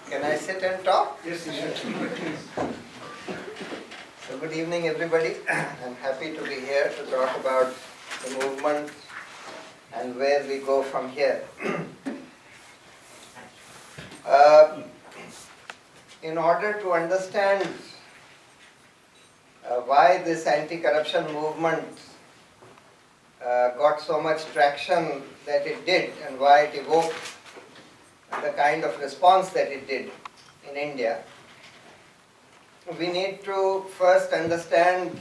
Can I sit and talk? Yes, you should. So good evening everybody. I'm happy to be here to talk about the movement and where we go from here. In order to understand why this anti-corruption movement got so much traction that it did and why it evoked the kind of response that it did in India, we need to first understand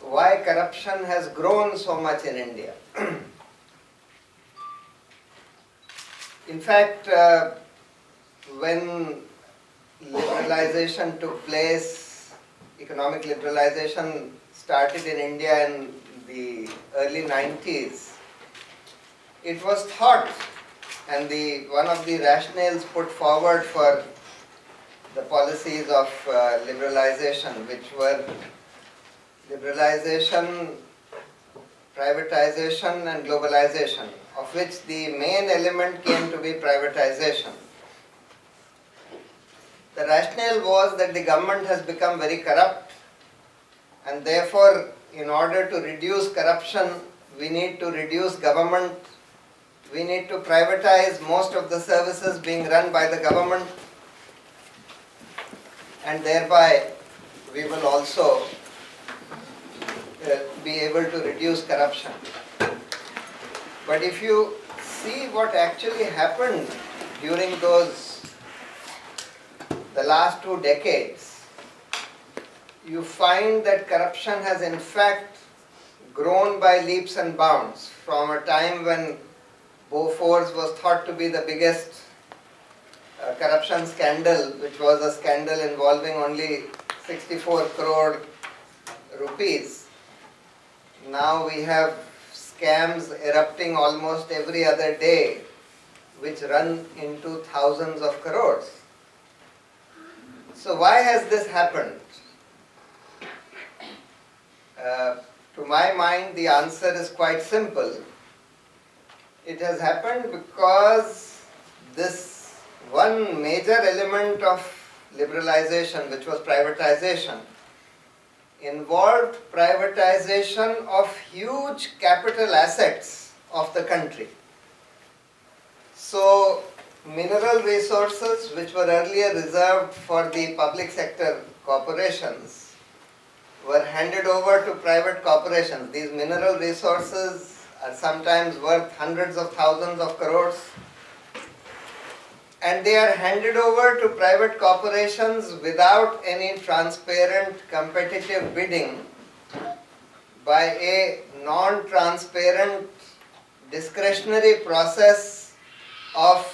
why corruption has grown so much in India. In fact, when liberalization took place, economic liberalization started in India in the early 90s, it was thought, and one of the rationales put forward for the policies of liberalization, which were liberalization, privatization and globalization, of which the main element came to be privatization. The rationale was that the government has become very corrupt, and therefore in order to reduce corruption we need to reduce government, we need to privatize most of the services being run by the government, and thereby we will also be able to reduce corruption. But if you see what actually happened during the last 2 decades, you find that corruption has in fact grown by leaps and bounds. From a time when Bofors was thought to be the biggest corruption scandal, which was a scandal involving only 64 crore rupees. Now we have scams erupting almost every other day, which run into thousands of crores. So why has this happened? To my mind, the answer is quite simple. It has happened because this one major element of liberalization, which was privatization, involved privatization of huge capital assets of the country. So, mineral resources which were earlier reserved for the public sector corporations were handed over to private corporations. These mineral resources are sometimes worth hundreds of thousands of crores, and they are handed over to private corporations without any transparent competitive bidding by a non-transparent discretionary process of,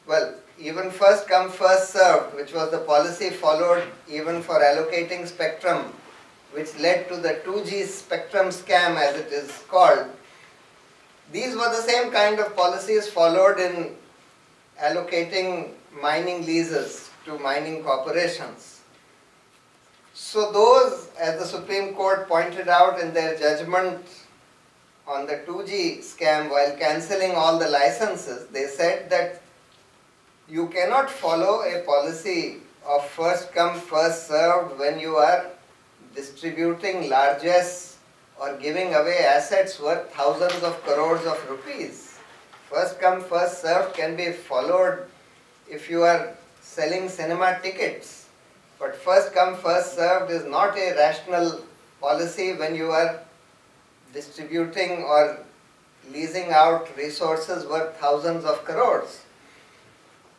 well, even first come first served, which was the policy followed even for allocating spectrum, which led to the 2G spectrum scam, as it is called. These were the same kind of policies followed in allocating mining leases to mining corporations. So those, as the Supreme Court pointed out in their judgment on the 2G scam while cancelling all the licenses, they said that you cannot follow a policy of first come first served when you are distributing largesse or giving away assets worth thousands of crores of rupees. First come first served can be followed if you are selling cinema tickets, but first come first served is not a rational policy when you are distributing or leasing out resources worth thousands of crores.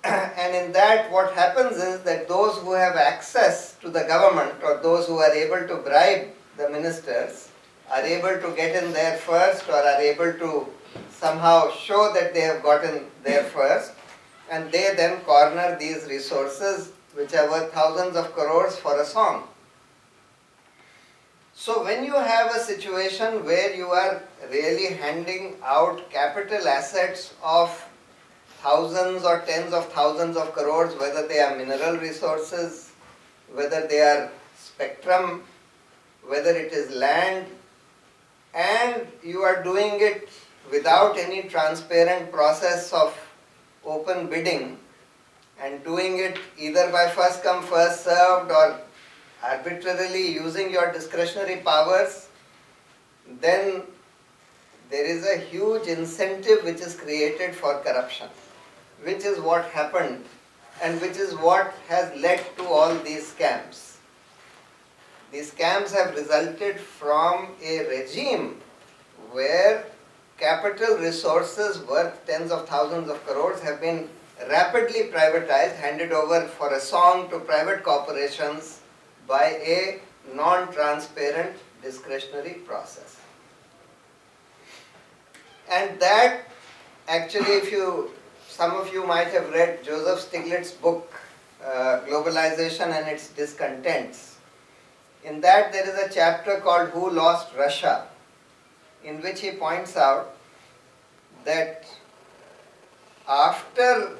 And in that, what happens is that those who have access to the government or those who are able to bribe the ministers are able to get in there first, or are able to somehow show that they have gotten there first, and they then corner these resources which are worth thousands of crores for a song. So when you have a situation where you are really handing out capital assets of thousands or tens of thousands of crores, whether they are mineral resources, whether they are spectrum, whether it is land, and you are doing it without any transparent process of open bidding, and doing it either by first come first served or arbitrarily using your discretionary powers, then there is a huge incentive which is created for corruption, which is what happened and which is what has led to all these scams. These scams have resulted from a regime where capital resources worth tens of thousands of crores have been rapidly privatized, handed over for a song to private corporations by a non-transparent discretionary process. And that actually, some of you might have read Joseph Stiglitz's book, Globalization and Its Discontents. In that there is a chapter called Who Lost Russia, in which he points out that after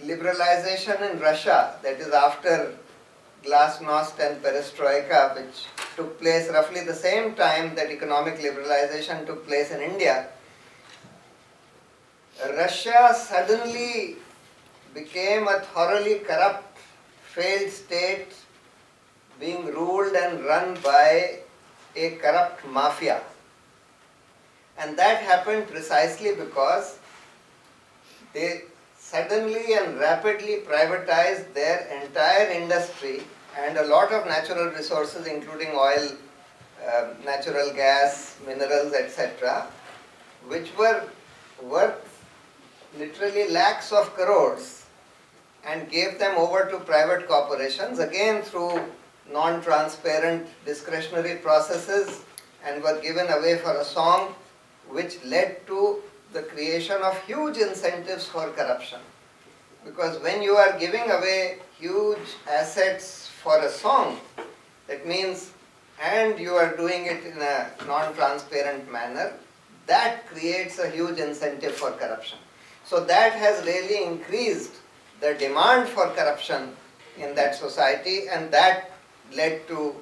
liberalization in Russia, that is after Glasnost and Perestroika, which took place roughly the same time that economic liberalization took place in India, Russia suddenly became a thoroughly corrupt, failed state being ruled and run by a corrupt mafia. And that happened precisely because they suddenly and rapidly privatized their entire industry and a lot of natural resources including oil, natural gas, minerals, etc., which were worth literally lakhs of crores, and gave them over to private corporations, again through non-transparent discretionary processes, and were given away for a song, which led to the creation of huge incentives for corruption. Because when you are giving away huge assets for a song, that means, and you are doing it in a non-transparent manner, that creates a huge incentive for corruption. So that has really increased the demand for corruption in that society, and that led to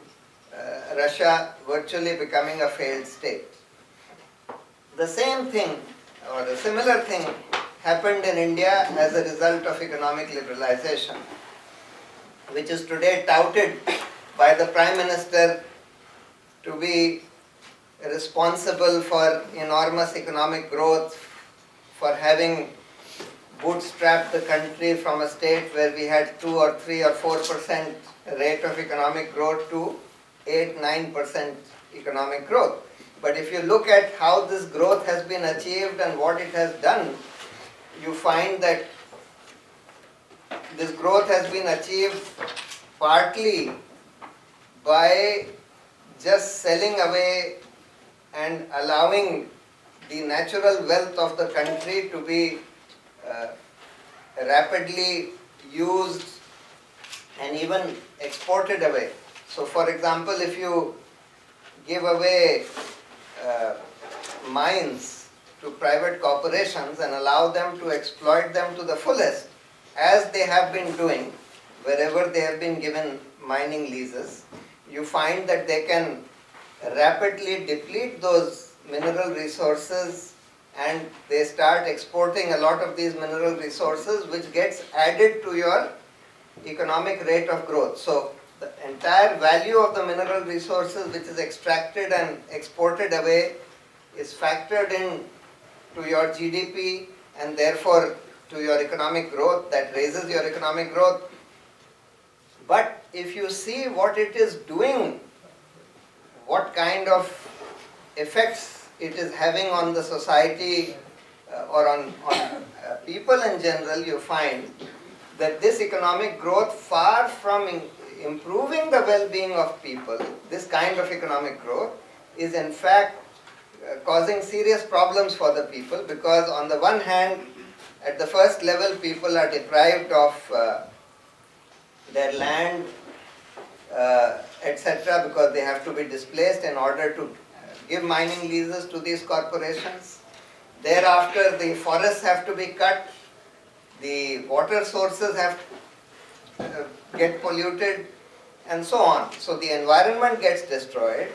Russia virtually becoming a failed state. The same thing or a similar thing happened in India as a result of economic liberalization, which is today touted by the Prime Minister to be responsible for enormous economic growth, for having bootstrapped the country from a state where we had 2 or 3 or 4% rate of economic growth to 8-9% economic growth. But if you look at how this growth has been achieved and what it has done, you find that this growth has been achieved partly by just selling away and allowing the natural wealth of the country to be rapidly used and even exported away. So for example, if you give away mines to private corporations and allow them to exploit them to the fullest, as they have been doing wherever they have been given mining leases, you find that they can rapidly deplete those mineral resources, and they start exporting a lot of these mineral resources, which gets added to your economic rate of growth. So the entire value of the mineral resources which is extracted and exported away is factored in to your GDP and therefore to your economic growth. That raises your economic growth. But if you see what it is doing, what kind of effects it is having on the society or on people in general, you find that this economic growth, far from improving the well-being of people, this kind of economic growth is in fact causing serious problems for the people, because on the one hand, at the first level, people are deprived of their land, etc., because they have to be displaced in order to give mining leases to these corporations. Thereafter, the forests have to be cut, the water sources have get polluted, and so on. So the environment gets destroyed,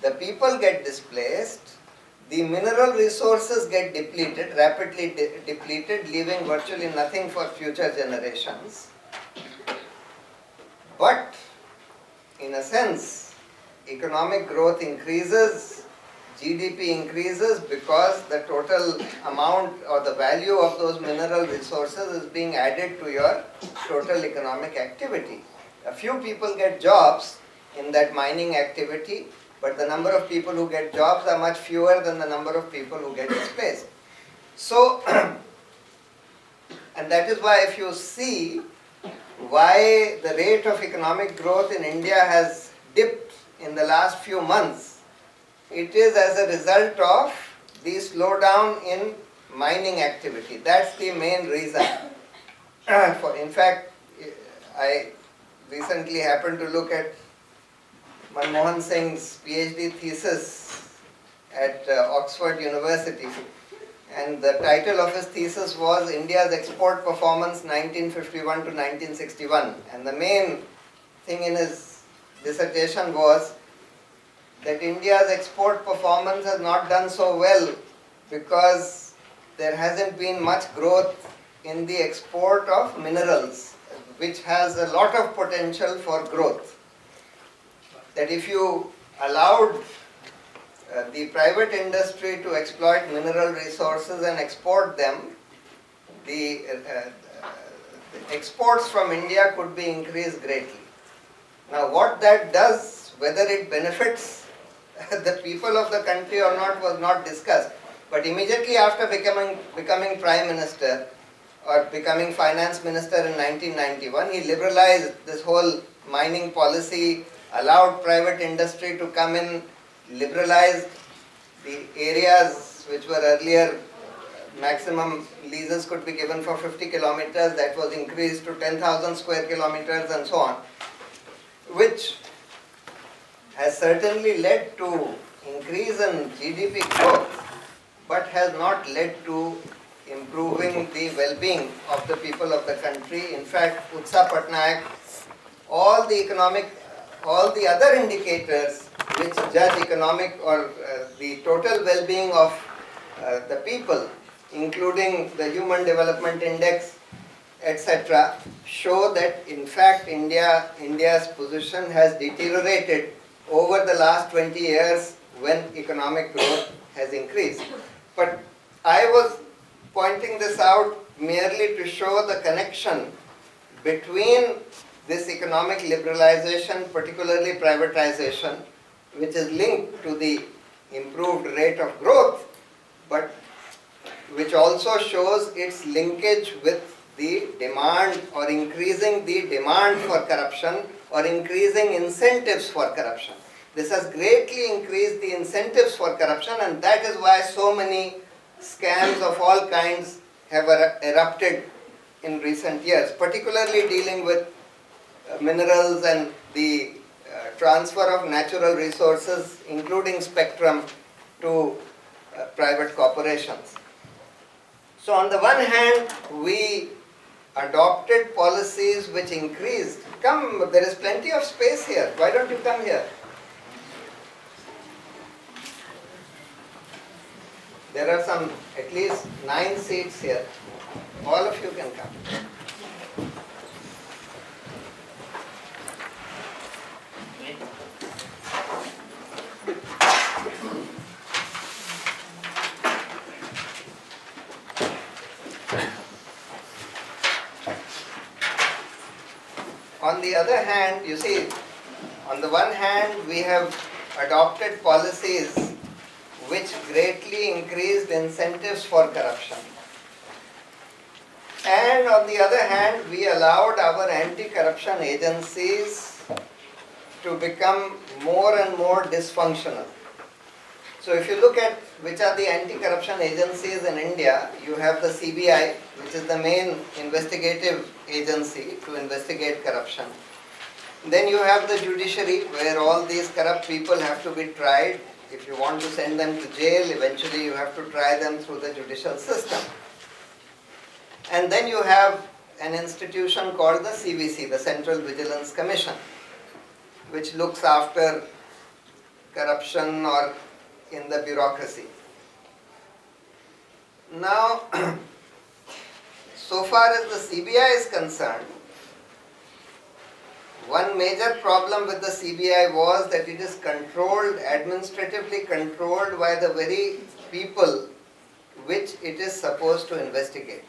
the people get displaced, the mineral resources get depleted, rapidly depleted, leaving virtually nothing for future generations. But in a sense, economic growth increases, GDP increases because the total amount or the value of those mineral resources is being added to your total economic activity. A few people get jobs in that mining activity, but the number of people who get jobs are much fewer than the number of people who get displaced. So, and that is why if you see why the rate of economic growth in India has dipped in the last few months, it is as a result of the slowdown in mining activity. That's the main reason. In fact, I recently happened to look at Manmohan Singh's PhD thesis at Oxford University, and the title of his thesis was India's Export Performance 1951 to 1961, and the main thing in his dissertation was that India's export performance has not done so well because there hasn't been much growth in the export of minerals, which has a lot of potential for growth. That if you allowed the private industry to exploit mineral resources and export them, the exports from India could be increased greatly. Now what that does, whether it benefits the people of the country or not, was not discussed. But immediately after becoming Prime Minister or becoming Finance Minister in 1991, he liberalized this whole mining policy, allowed private industry to come in, liberalized the areas which were earlier maximum leases could be given for 50 kilometers, that was increased to 10,000 square kilometers and so on, which has certainly led to increase in GDP growth, but has not led to improving the well-being of the people of the country. In fact, Utsa Patnaik, all the other indicators which judge economic or the total well-being of the people, including the Human Development Index, etc., show that in fact India's position has deteriorated over the last 20 years when economic growth has increased. But I was pointing this out merely to show the connection between this economic liberalization, particularly privatization, which is linked to the improved rate of growth, but which also shows its linkage with the demand or increasing the demand for corruption or increasing incentives for corruption. This has greatly increased the incentives for corruption, and that is why so many scams of all kinds have erupted in recent years, particularly dealing with minerals and the transfer of natural resources, including spectrum, to private corporations. So on the one hand, we adopted policies which increased. Come, there is plenty of space here. Why don't you come here? There are some, at least 9 seats here. All of you can come. On the other hand, you see, on the one hand, we have adopted policies which greatly increased incentives for corruption. And on the other hand, we allowed our anti-corruption agencies to become more and more dysfunctional. So if you look at which are the anti-corruption agencies in India, you have the CBI, which is the main investigative agency to investigate corruption. Then you have the judiciary, where all these corrupt people have to be tried. If you want to send them to jail, eventually you have to try them through the judicial system. And then you have an institution called the CVC, the Central Vigilance Commission, which looks after corruption or in the bureaucracy. Now, so far as the CBI is concerned, one major problem with the CBI was that it is controlled, administratively controlled by the very people which it is supposed to investigate.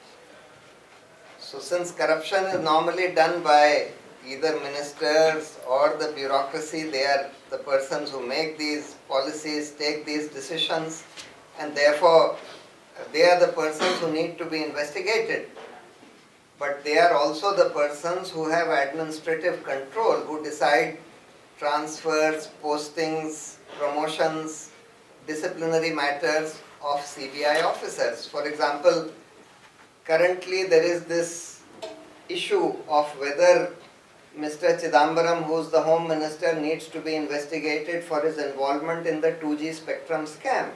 So since corruption is normally done by either ministers or the bureaucracy, they are the persons who make these policies, take these decisions, and therefore they are the persons who need to be investigated. But they are also the persons who have administrative control, who decide transfers, postings, promotions, disciplinary matters of CBI officers. For example, currently there is this issue of whether Mr. Chidambaram, who is the Home Minister, needs to be investigated for his involvement in the 2G spectrum scam.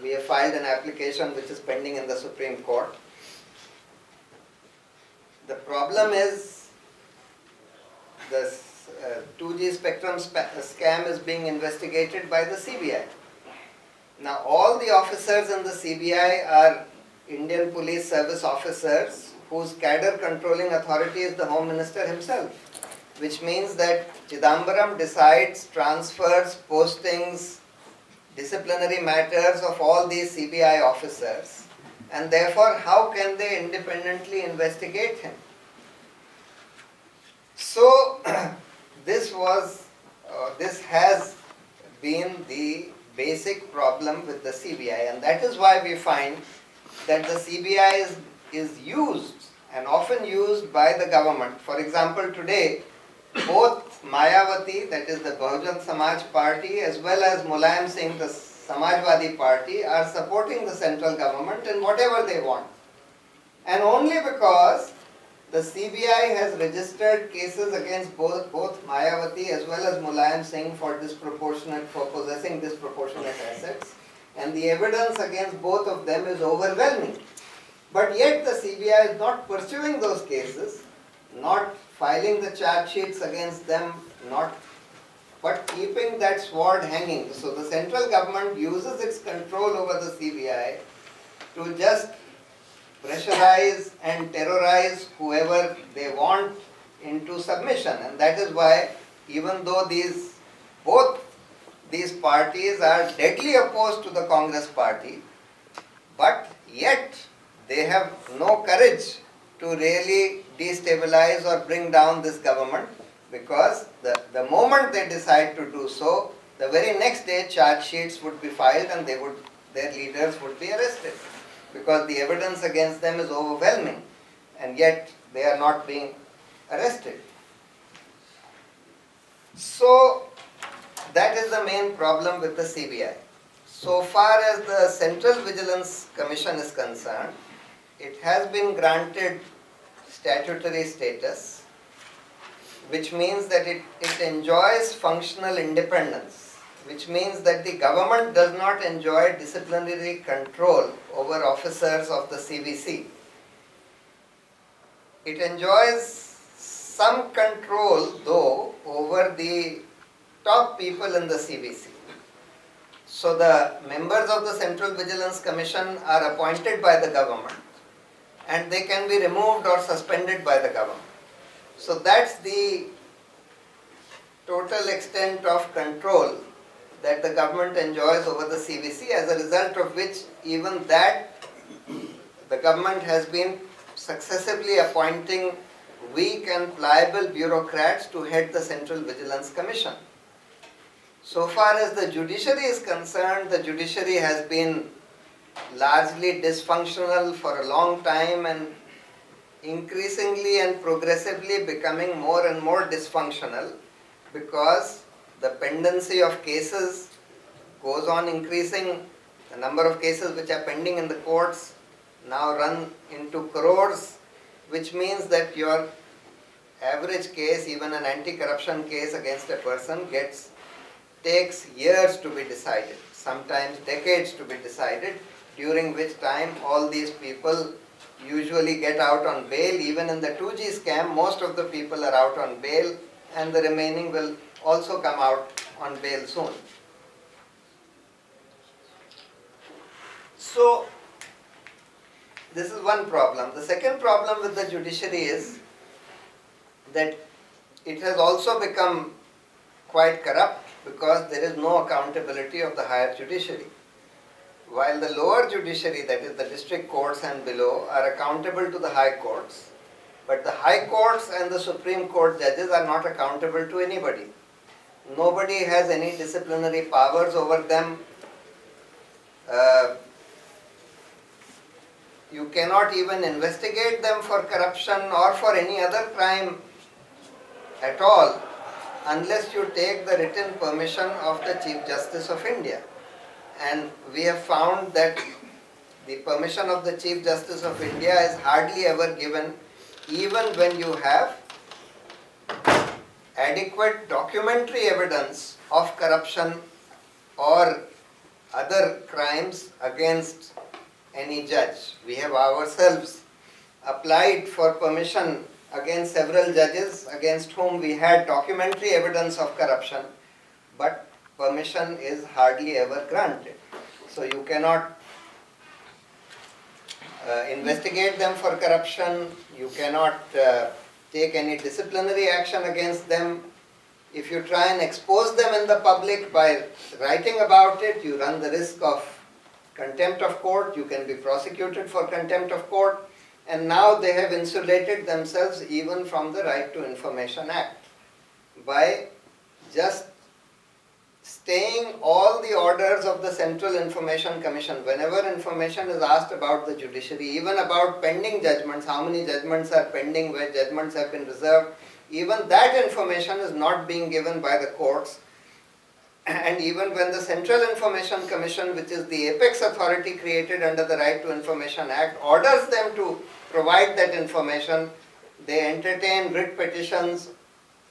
We have filed an application which is pending in the Supreme Court. The problem is the 2G spectrum scam is being investigated by the CBI. Now all the officers in the CBI are Indian Police Service officers whose cadre controlling authority is the Home Minister himself, which means that Chidambaram decides transfers, postings, disciplinary matters of all these CBI officers, and therefore how can they independently investigate him? So this has been the basic problem with the CBI, and that is why we find that the CBI is used and often used by the government. For example, today both Mayawati, that is the Bahujan Samaj Party, as well as Mulayam Singh, the Samajwadi Party, are supporting the central government in whatever they want. And only because the CBI has registered cases against both Mayawati as well as Mulayam Singh for possessing disproportionate assets, and the evidence against both of them is overwhelming. But yet the CBI is not pursuing those cases, not filing the charge sheets against them, but keeping that sword hanging. So the central government uses its control over the CBI to just pressurize and terrorize whoever they want into submission. And that is why, even though both these parties are deadly opposed to the Congress party, but yet they have no courage to really destabilize or bring down this government, because the moment they decide to do so, the very next day charge sheets would be filed and their leaders would be arrested, because the evidence against them is overwhelming, and yet they are not being arrested. So that is the main problem with the CBI. So far as the Central Vigilance Commission is concerned, it has been granted statutory status, which means that it enjoys functional independence, which means that the government does not enjoy disciplinary control over officers of the CVC. It enjoys some control, though, over the top people in the CVC. So the members of the Central Vigilance Commission are appointed by the government, and they can be removed or suspended by the government. So that's the total extent of control that the government enjoys over the CVC, as a result of which even that the government has been successively appointing weak and pliable bureaucrats to head the Central Vigilance Commission. So far as the judiciary is concerned, the judiciary has been largely dysfunctional for a long time, and increasingly and progressively becoming more and more dysfunctional, because the pendency of cases goes on increasing. The number of cases which are pending in the courts now run into crores, which means that your average case, even an anti-corruption case against a person, takes years to be decided, sometimes decades to be decided, during which time all these people usually get out on bail. Even in the 2G scam, most of the people are out on bail, and the remaining will also come out on bail soon. So This is one problem. The second problem with the judiciary is that it has also become quite corrupt because there is no accountability of the higher judiciary. While the lower judiciary, that is the district courts and below, are accountable to the high courts, but the high courts and the Supreme Court judges are not accountable to anybody. Nobody has any disciplinary powers over them. You cannot even investigate them for corruption or for any other crime at all unless you take the written permission of the Chief Justice of India. And we have found that the permission of the Chief Justice of India is hardly ever given, even when you have adequate documentary evidence of corruption or other crimes against any judge. We have ourselves applied for permission against several judges against whom we had documentary evidence of corruption, but permission is hardly ever granted. So you cannot investigate them for corruption, you cannot take any disciplinary action against them. If you try and expose them in the public by writing about it, you run the risk of contempt of court, you can be prosecuted for contempt of court, and now they have insulated themselves even from the Right to Information Act by just staying all the orders of the Central Information Commission. Whenever information is asked about the judiciary, even about pending judgments, how many judgments are pending, where judgments have been reserved, even that information is not being given by the courts. And even when the Central Information Commission, which is the apex authority created under the Right to Information Act, orders them to provide that information, they entertain writ petitions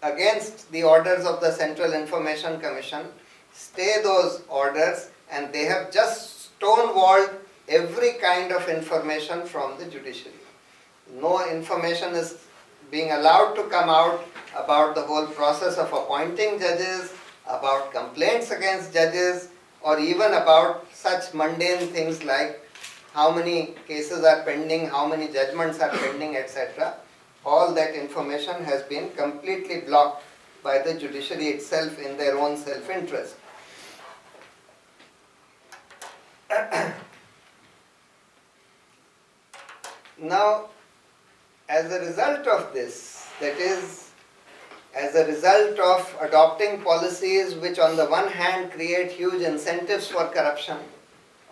against the orders of the Central Information Commission, stay those orders, and they have just stonewalled every kind of information from the judiciary. No information is being allowed to come out about the whole process of appointing judges, about complaints against judges, or even about such mundane things like how many cases are pending, how many judgments are pending, etc. All that information has been completely blocked by the judiciary itself in their own self-interest. Now, as a result of this, that is, as a result of adopting policies which on the one hand create huge incentives for corruption,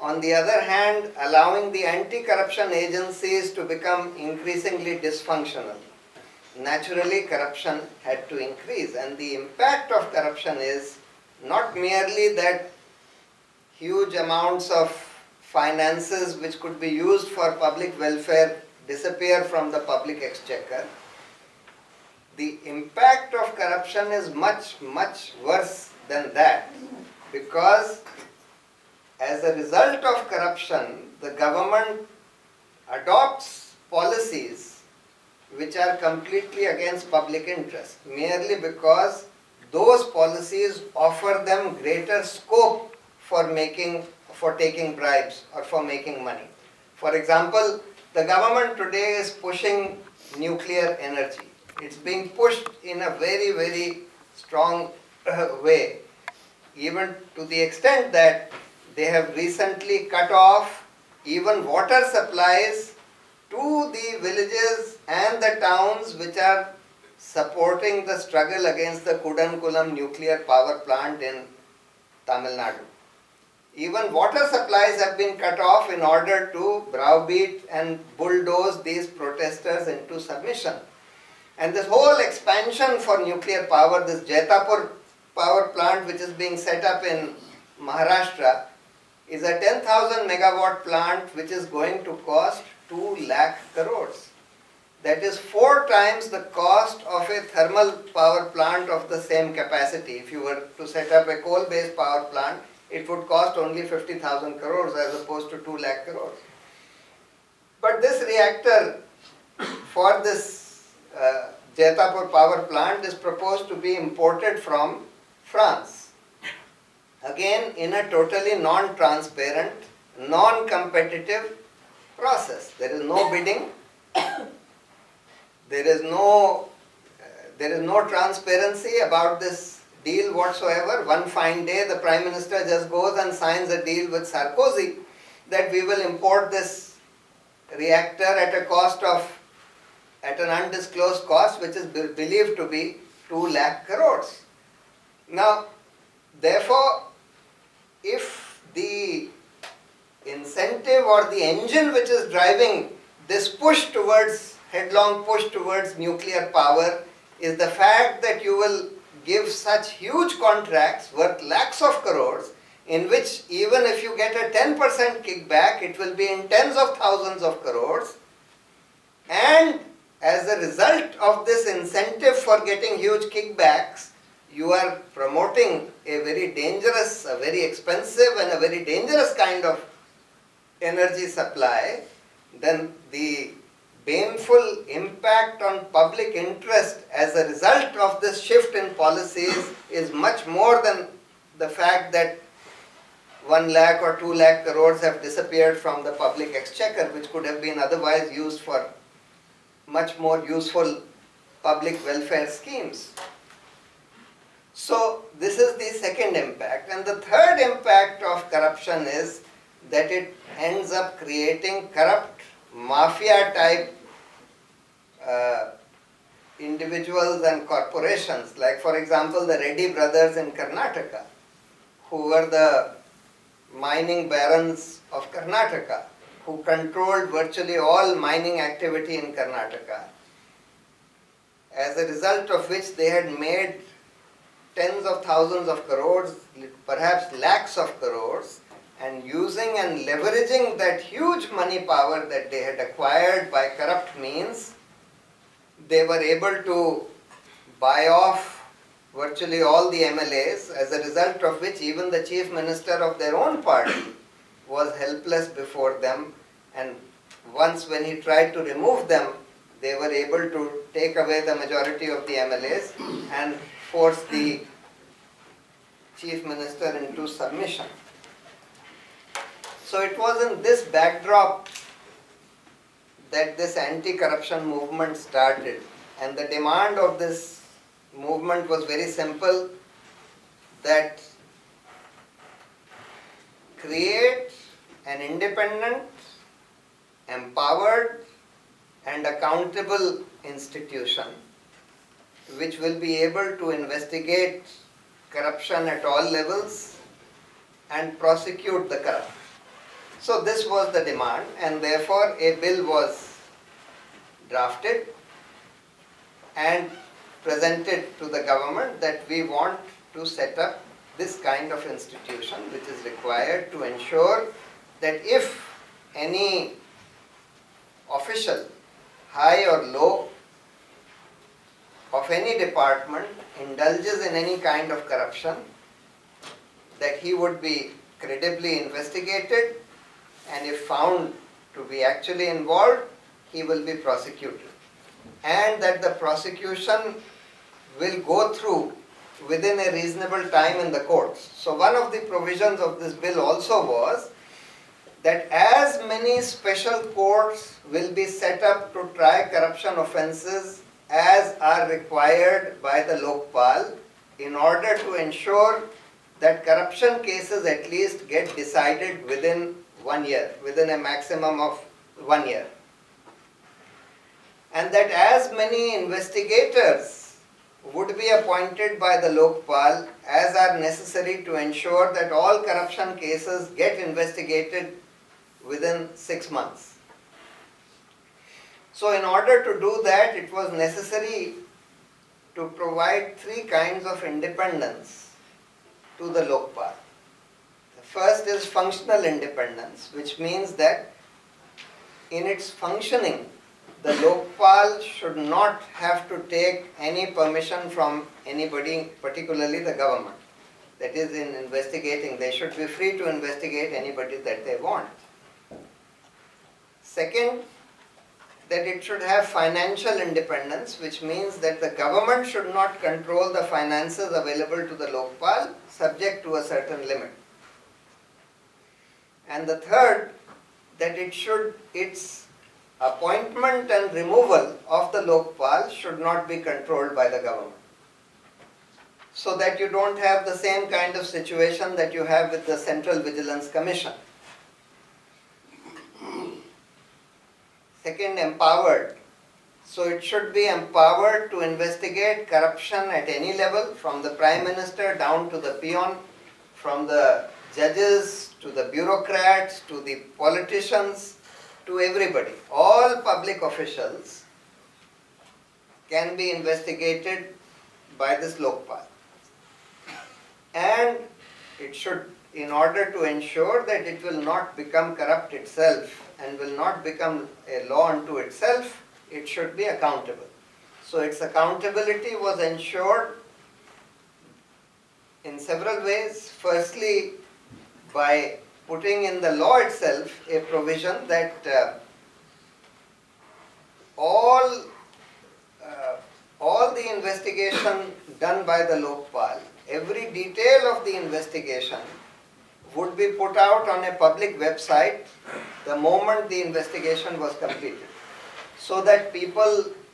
on the other hand allowing the anti-corruption agencies to become increasingly dysfunctional, naturally corruption had to increase. And the impact of corruption is not merely that huge amounts of finances which could be used for public welfare disappear from the public exchequer. The impact of corruption is much, much worse than that, because as a result of corruption, the government adopts policies which are completely against public interest, merely because those policies offer them greater scope for taking bribes or for making money. For example, the government today is pushing nuclear energy. It's being pushed in a very, very strong way, even to the extent that they have recently cut off even water supplies to the villages and the towns which are supporting the struggle against the Kudankulam nuclear power plant in Tamil Nadu. Even water supplies have been cut off in order to browbeat and bulldoze these protesters into submission. And this whole expansion for nuclear power, this Jaitapur power plant which is being set up in Maharashtra, is a 10,000 megawatt plant which is going to cost 2 lakh crores. That is 4 times the cost of a thermal power plant of the same capacity. If you were to set up a coal-based power plant, it would cost only 50,000 crores as opposed to 2 lakh crores. But this reactor for this Jaitapur power plant is proposed to be imported from France. Again, in a totally non-transparent, non-competitive process. There is no bidding, there is no transparency about this deal whatsoever. One fine day the Prime Minister just goes and signs a deal with Sarkozy that we will import this reactor at an undisclosed cost, which is believed to be 2 lakh crores. Now, therefore, if the incentive or the engine which is driving this headlong push towards nuclear power is the fact that you will give such huge contracts worth lakhs of crores, in which even if you get a 10% kickback, it will be in tens of thousands of crores, and as a result of this incentive for getting huge kickbacks, you are promoting a very dangerous, a very expensive and a very dangerous kind of energy supply, then the baneful impact on public interest as a result of this shift in policies is much more than the fact that 1 lakh or 2 lakh crores have disappeared from the public exchequer, which could have been otherwise used for much more useful public welfare schemes. So this is the second impact. And the third impact of corruption is that it ends up creating corrupt mafia type individuals and corporations, like for example the Reddy brothers in Karnataka, who were the mining barons of Karnataka, who controlled virtually all mining activity in Karnataka, as a result of which they had made tens of thousands of crores, perhaps lakhs of crores, and using and leveraging that huge money power that they had acquired by corrupt means, they were able to buy off virtually all the MLAs, as a result of which even the chief minister of their own party was helpless before them, and once when he tried to remove them, they were able to take away the majority of the MLAs and force the chief minister into submission. So it was in this backdrop that this anti-corruption movement started, and the demand of this movement was very simple, that create an independent, empowered and accountable institution which will be able to investigate corruption at all levels and prosecute the corrupt. So this was the demand, and therefore a bill was drafted and presented to the government that we want to set up this kind of institution which is required to ensure that if any official, high or low, of any department indulges in any kind of corruption, that he would be credibly investigated, and if found to be actually involved, he will be prosecuted, and that the prosecution will go through within a reasonable time in the courts. So one of the provisions of this bill also was that as many special courts will be set up to try corruption offences as are required by the Lokpal, in order to ensure that corruption cases at least get decided within 1 year, within a maximum of 1 year. And that as many investigators would be appointed by the Lokpal as are necessary to ensure that all corruption cases get investigated within 6 months. So in order to do that, it was necessary to provide 3 kinds of independence to the Lokpal. The first is functional independence, which means that in its functioning, the Lokpal should not have to take any permission from anybody, particularly the government. That is, in investigating, they should be free to investigate anybody that they want. Second, that it should have financial independence, which means that the government should not control the finances available to the Lokpal, subject to a certain limit. And the third, that its appointment and removal of the Lokpal should not be controlled by the government. So that you don't have the same kind of situation that you have with the Central Vigilance Commission. Second, empowered. So it should be empowered to investigate corruption at any level, from the Prime Minister down to the peon, from the judges to the bureaucrats to the politicians to everybody. All public officials can be investigated by this Lokpal. And it should, in order to ensure that it will not become corrupt itself and will not become a law unto itself, it should be accountable. So its accountability was ensured in several ways. Firstly, by putting in the law itself a provision that all the investigation done by the Lokpal, every detail of the investigation would be put out on a public website the moment the investigation was completed, so that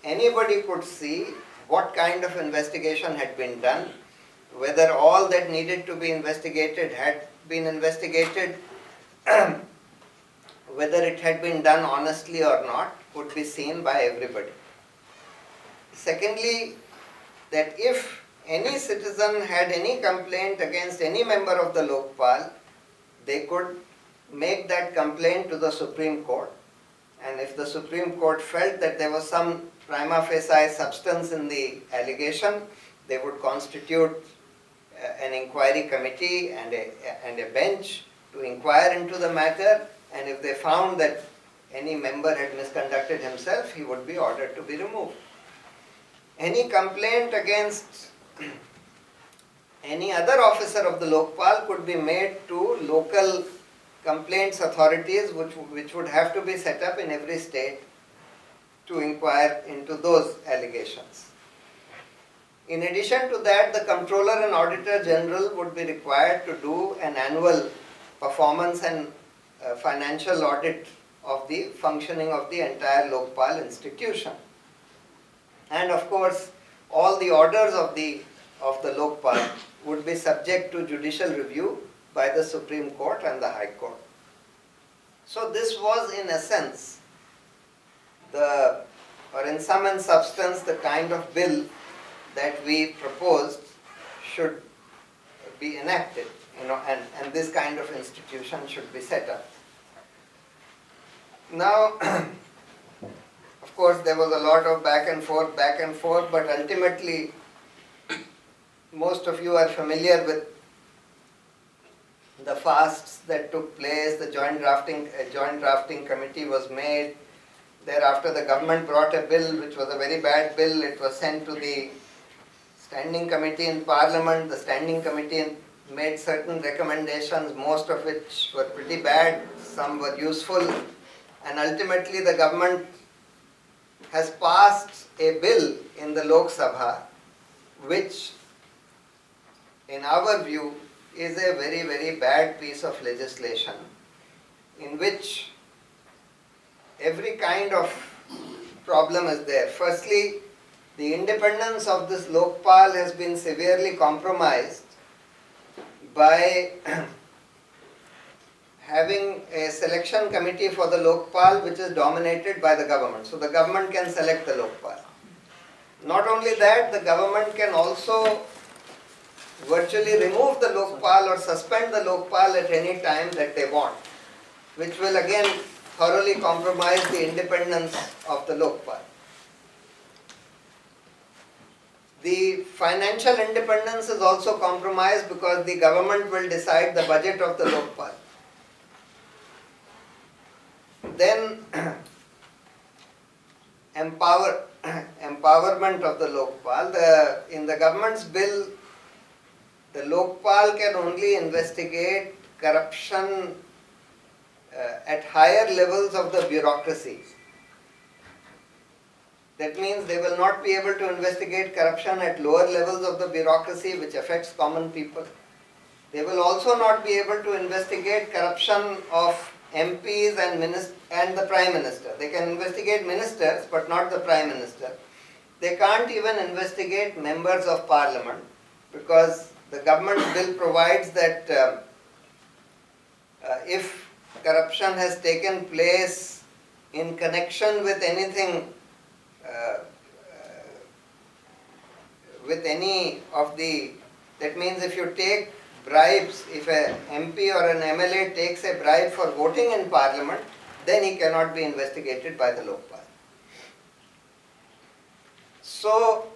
anybody could see what kind of investigation had been done, whether all that needed to be investigated had been investigated, whether it had been done honestly or not, could be seen by everybody. Secondly, that if any citizen had any complaint against any member of the Lokpal, they could make that complaint to the Supreme Court. And if the Supreme Court felt that there was some prima facie substance in the allegation, they would constitute an inquiry committee and a bench to inquire into the matter. And if they found that any member had misconducted himself, he would be ordered to be removed. Any complaint against any other officer of the Lokpal could be made to local complaints authorities, which would have to be set up in every state to inquire into those allegations. In addition to that, the Comptroller and Auditor General would be required to do an annual performance and financial audit of the functioning of the entire Lokpal institution. And of course, all the orders of the Lokpal would be subject to judicial review by the Supreme Court and the High Court. So this was in essence or in sum and substance, the kind of bill that we proposed should be enacted, and this kind of institution should be set up. Now, of course, there was a lot of back and forth, but ultimately, most of you are familiar with the fasts that took place. The joint drafting committee was made. Thereafter, the government brought a bill which was a very bad bill. It was sent to the standing committee in Parliament. The standing committee made certain recommendations, most of which were pretty bad, some were useful, and ultimately the government has passed a bill in the Lok Sabha which, in our view, is a very, very bad piece of legislation, in which every kind of problem is there. Firstly, the independence of this Lokpal has been severely compromised by having a selection committee for the Lokpal which is dominated by the government. So the government can select the Lokpal. Not only that, the government can also virtually remove the Lokpal or suspend the Lokpal at any time that they want, which will again thoroughly compromise the independence of the Lokpal. The financial independence is also compromised because the government will decide the budget of the Lokpal. Then empowerment of the Lokpal. In the government's bill, the Lokpal can only investigate corruption at higher levels of the bureaucracy. That means they will not be able to investigate corruption at lower levels of the bureaucracy which affects common people. They will also not be able to investigate corruption of MPs and the Prime Minister. They can investigate ministers but not the Prime Minister. They can't even investigate members of Parliament because the government bill provides that if corruption has taken place in connection with anything, with any of the, that means if you take bribes, if an MP or an MLA takes a bribe for voting in Parliament, then he cannot be investigated by the Lokpal. So,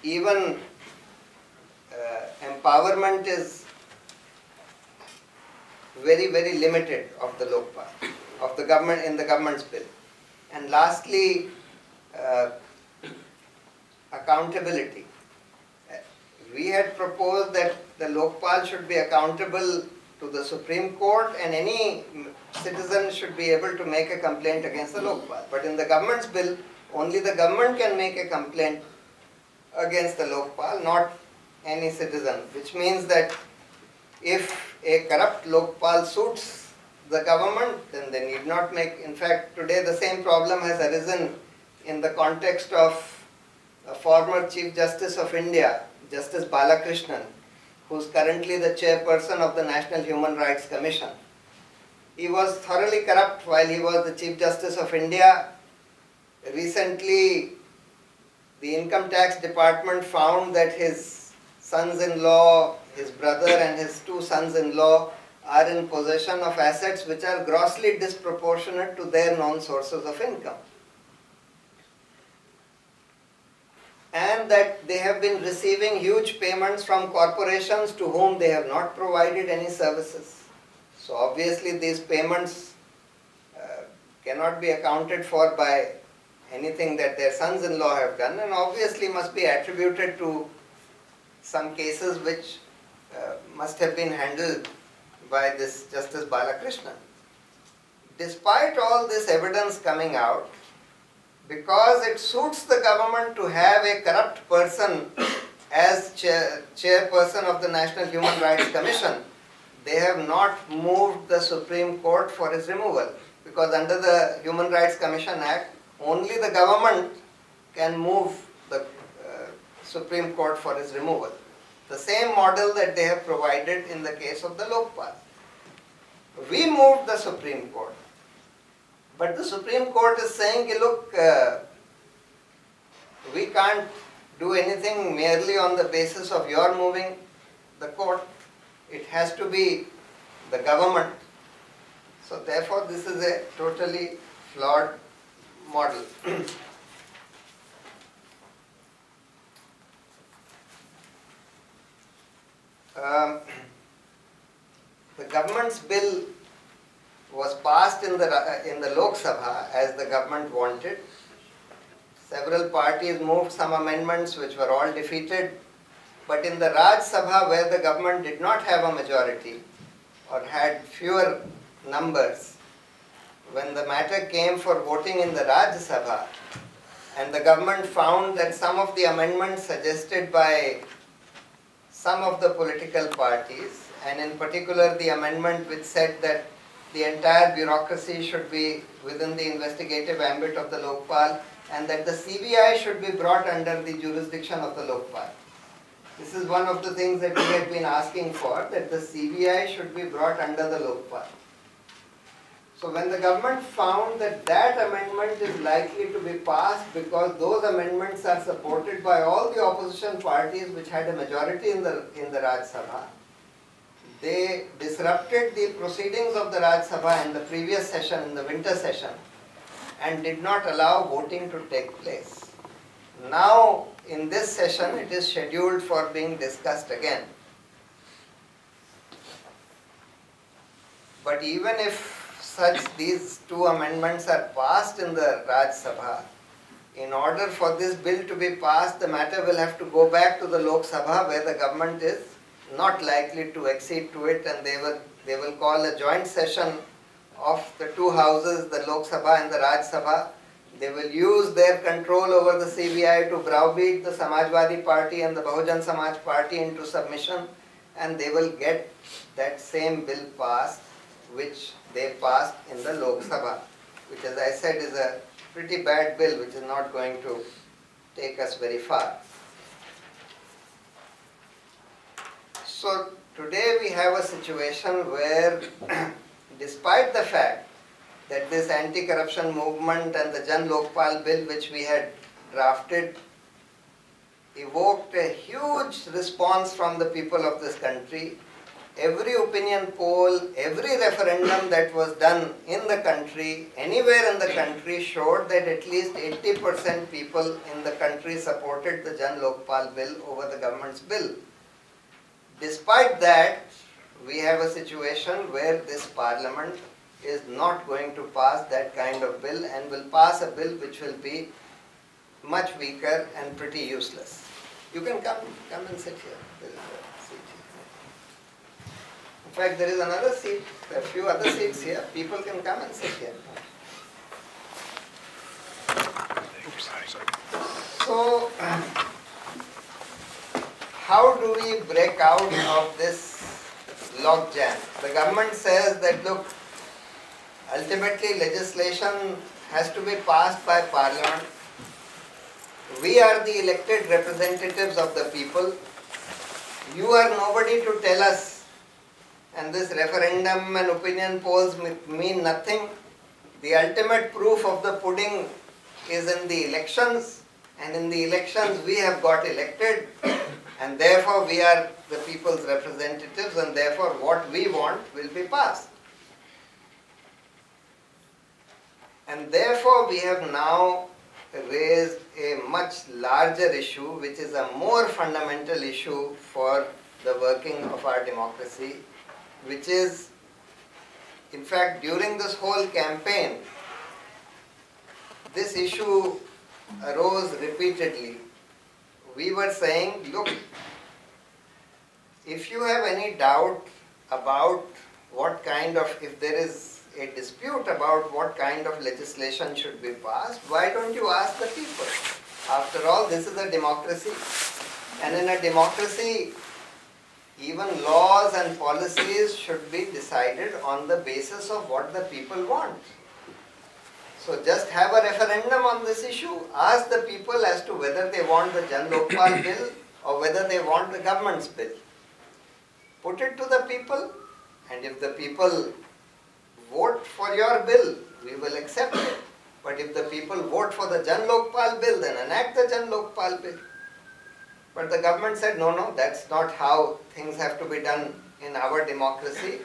even empowerment is very, very limited of the Lokpal, of the government, in the government's bill. And lastly, accountability. We had proposed that the Lokpal should be accountable to the Supreme Court and any citizen should be able to make a complaint against the Lokpal. But in the government's bill, only the government can make a complaint against the Lokpal, not any citizen, which means that if a corrupt Lokpal suits the government, then they need not make. In fact, today the same problem has arisen in the context of a former Chief Justice of India, Justice Balakrishnan, who is currently the chairperson of the National Human Rights Commission. He was thoroughly corrupt while he was the Chief Justice of India. Recently, the Income Tax Department found that his sons-in-law, his brother and his two sons-in-law are in possession of assets which are grossly disproportionate to their known sources of income. And that they have been receiving huge payments from corporations to whom they have not provided any services. So obviously these payments cannot be accounted for by anything that their sons-in-law have done, and obviously must be attributed to some cases which must have been handled by this Justice Balakrishnan. Despite all this evidence coming out, because it suits the government to have a corrupt person as chairperson of the National Human Rights Commission, they have not moved the Supreme Court for his removal. Because under the Human Rights Commission Act, only the government can move the Supreme Court for his removal. The same model that they have provided in the case of the Lokpal. We moved the Supreme Court. But the Supreme Court is saying, look, we can't do anything merely on the basis of your moving the court. It has to be the government. So therefore, this is a totally flawed model. The government's bill was passed in the Lok Sabha as the government wanted. Several parties moved some amendments which were all defeated. But in the Raj Sabha, where the government did not have a majority or had fewer numbers, when the matter came for voting in the Raj Sabha, and the government found that some of the amendments suggested by some of the political parties, and in particular the amendment which said that the entire bureaucracy should be within the investigative ambit of the Lokpal and that the CBI should be brought under the jurisdiction of the Lokpal. This is one of the things that we had been asking for, that the CBI should be brought under the Lokpal. So when the government found that that amendment is likely to be passed because those amendments are supported by all the opposition parties which had a majority in the Raj Sabha, they disrupted the proceedings of the Raj Sabha in the previous session, in the winter session, and did not allow voting to take place. Now, in this session, it is scheduled for being discussed again. But even if these two amendments are passed in the Raj Sabha, in order for this bill to be passed, the matter will have to go back to the Lok Sabha, where the government is not likely to accede to it, and they will call a joint session of the two houses, the Lok Sabha and the Raj Sabha. They will use their control over the CBI to browbeat the Samajwadi Party and the Bahujan Samaj Party into submission, and they will get that same bill passed which they passed in the Lok Sabha, which, as I said, is a pretty bad bill which is not going to take us very far. So today we have a situation where despite the fact that this anti-corruption movement and the Jan Lokpal bill which we had drafted evoked a huge response from the people of this country, every opinion poll, every referendum that was done in the country, anywhere in the country, showed that at least 80% people in the country supported the Jan Lokpal bill over the government's bill. Despite that, we have a situation where this parliament is not going to pass that kind of bill and will pass a bill which will be much weaker and pretty useless. You can come and sit here. There is a seat here. In fact, there is another seat, a few other seats here. People can come and sit here. So, how do we break out of this logjam? The government says that, look, ultimately legislation has to be passed by parliament. We are the elected representatives of the people. You are nobody to tell us, and this referendum and opinion polls mean nothing. The ultimate proof of the pudding is in the elections, and in the elections we have got elected, and therefore we are the people's representatives, and therefore what we want will be passed. And therefore we have now raised a much larger issue, which is a more fundamental issue for the working of our democracy, which is, in fact, during this whole campaign, this issue arose repeatedly. We were saying, look, if you have any doubt about what kind of, if there is a dispute about what kind of legislation should be passed, why don't you ask the people? After all, this is a democracy, and in a democracy, even laws and policies should be decided on the basis of what the people want. So just have a referendum on this issue, ask the people as to whether they want the Jan Lokpal bill or whether they want the government's bill. Put it to the people, and if the people vote for your bill, we will accept it. But if the people vote for the Jan Lokpal bill, then enact the Jan Lokpal bill. But the government said, no, that's not how things have to be done in our democracy.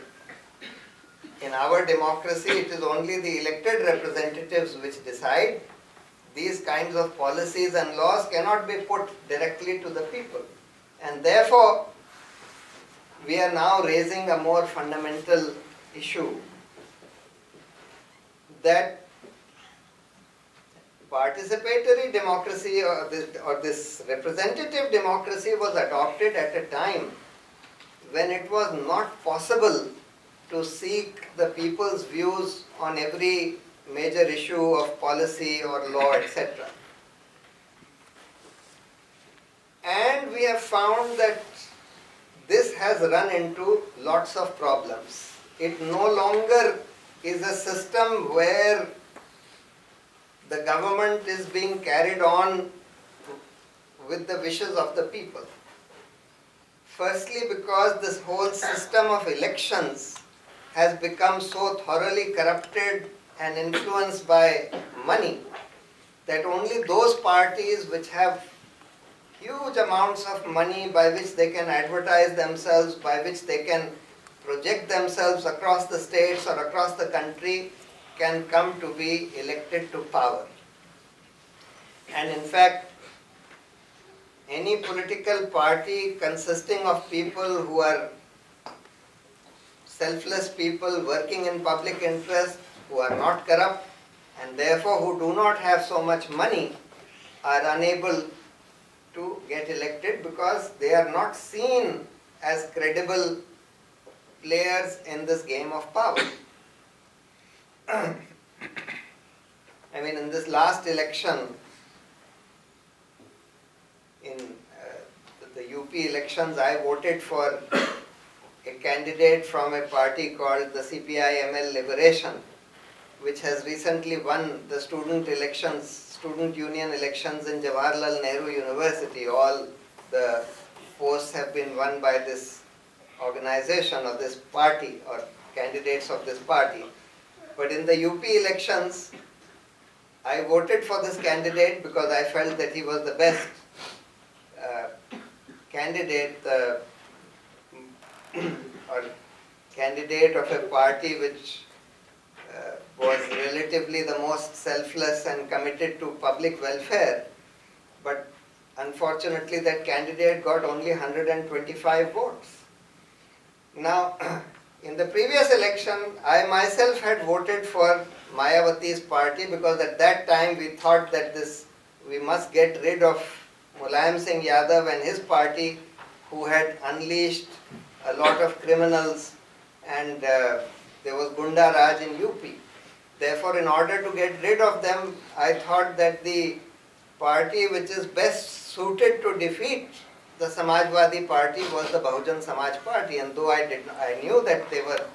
In our democracy, it is only the elected representatives which decide. These kinds of policies and laws cannot be put directly to the people. And therefore, we are now raising a more fundamental issue, that participatory democracy or this representative democracy was adopted at a time when it was not possible to seek the people's views on every major issue of policy or law, etc. And we have found that this has run into lots of problems. It no longer is a system where the government is being carried on with the wishes of the people. Firstly, because this whole system of elections has become so thoroughly corrupted and influenced by money that only those parties which have huge amounts of money by which they can advertise themselves, by which they can project themselves across the states or across the country, can come to be elected to power. And in fact, any political party consisting of people who are selfless people working in public interest, who are not corrupt, and therefore who do not have so much money, are unable to get elected because they are not seen as credible players in this game of power. I mean, in this last election, in the UP elections, I voted for a candidate from a party called the CPI-ML Liberation, which has recently won the student union elections in Jawaharlal Nehru University. All the posts have been won by this organization or this party or candidates of this party. But in the UP elections, I voted for this candidate because I felt that he was the best candidate or candidate of a party which was relatively the most selfless and committed to public welfare. But unfortunately, that candidate got only 125 votes. Now, in the previous election, I myself had voted for Mayawati's party because at that time we thought that we must get rid of Mulayam Singh Yadav and his party, who had unleashed a lot of criminals, and there was Gunda Raj in UP. Therefore, in order to get rid of them, I thought that the party which is best suited to defeat the Samajwadi party was the Bahujan Samaj party, and though I knew that they were